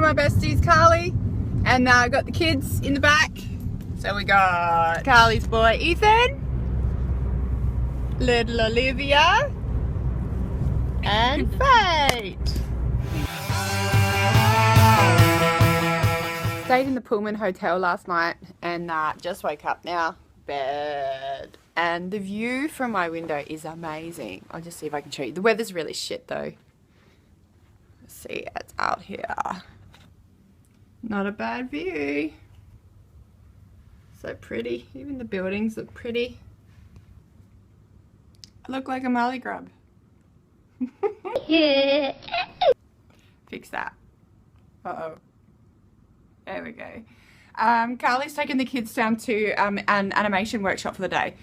my besties, Carly, and got the kids in the back. So we got Carly's boy, Ethan, little Olivia, and Fate. Stayed in the Pullman Hotel last night and just woke up now. Bed. And the view from my window is amazing. I'll just see if I can show you. The weather's really shit though. Let's see, it's out here. Not a bad view. So pretty. Even the buildings look pretty. I look like a Marley grub. Fix that. Uh-oh. There we go. Carly's taken the kids down to an animation workshop for the day.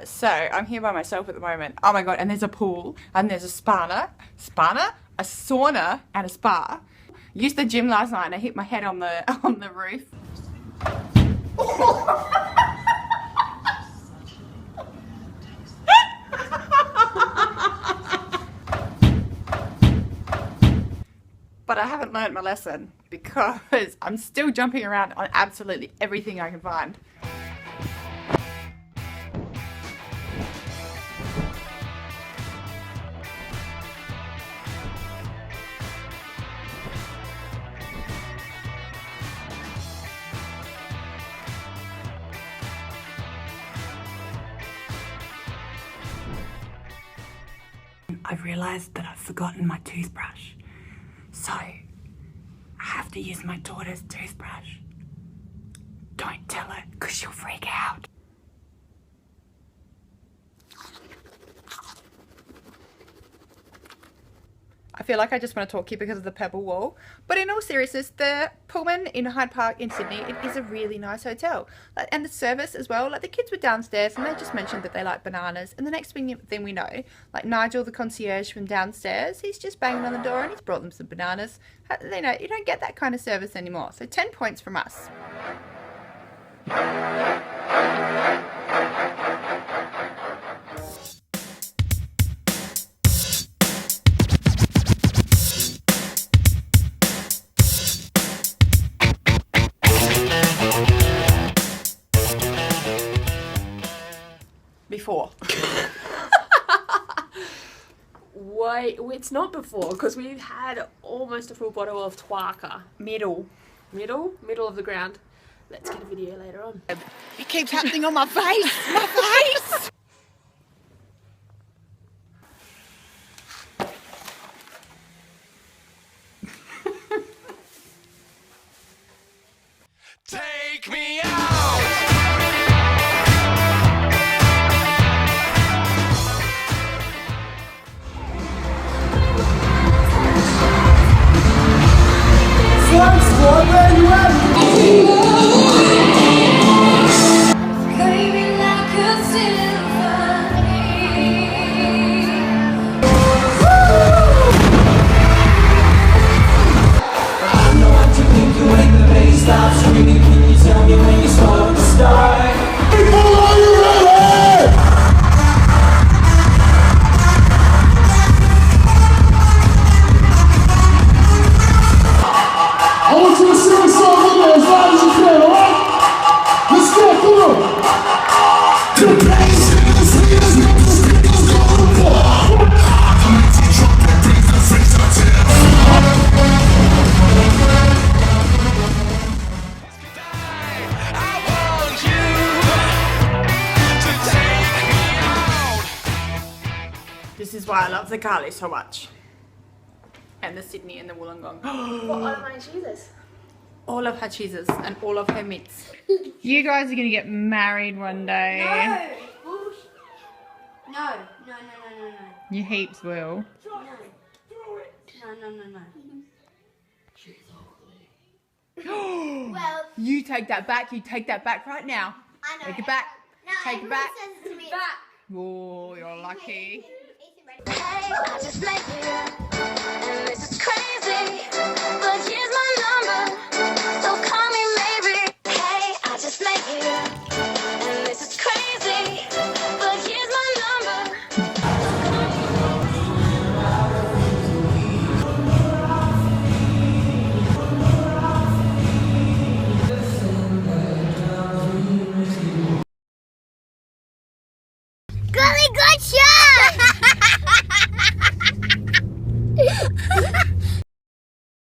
So I'm here by myself at the moment. Oh my god, and there's a pool, and there's a a sauna, and a spa. Used the gym last night and I hit my head on the roof. But I haven't learned my lesson because I'm still jumping around on absolutely everything I can find. I've realised that I've forgotten my toothbrush. So, I have to use my daughter's toothbrush. Don't tell her, because she'll freak out. I feel like I just want to talk here because of the pebble wall. But in all seriousness, the Pullman in Hyde Park in Sydney, it is a really nice hotel. And the service as well, like the kids were downstairs and they just mentioned that they like bananas. And the next thing we know, like Nigel, the concierge from downstairs, he's just banging on the door and he's brought them some bananas. You know, you don't get that kind of service anymore. So 10 points from us. Before. Wait, it's not before because we've had almost a full bottle of Twaka. Middle Middle of the ground. Let's get a video later on. It keeps happening on my face. My face. Take me out. Stop screaming, can you tell me when you start to start? People, are you ready? I want you to sing a song with me as loud as you can, alright? Let's go, come on. The place is going to war. I'm going to drop that brings the face to tip. This is why I love the Carly so much. And the Sydney and the Wollongong. What are my cheeses? All of her cheeses and all of her meats. You guys are going to get married one day. No. You heaps will. No. Well, You take that back. You take that back right now. I know. Take it back. No, Take it back. says it to me. Oh, you're lucky. Hey, I just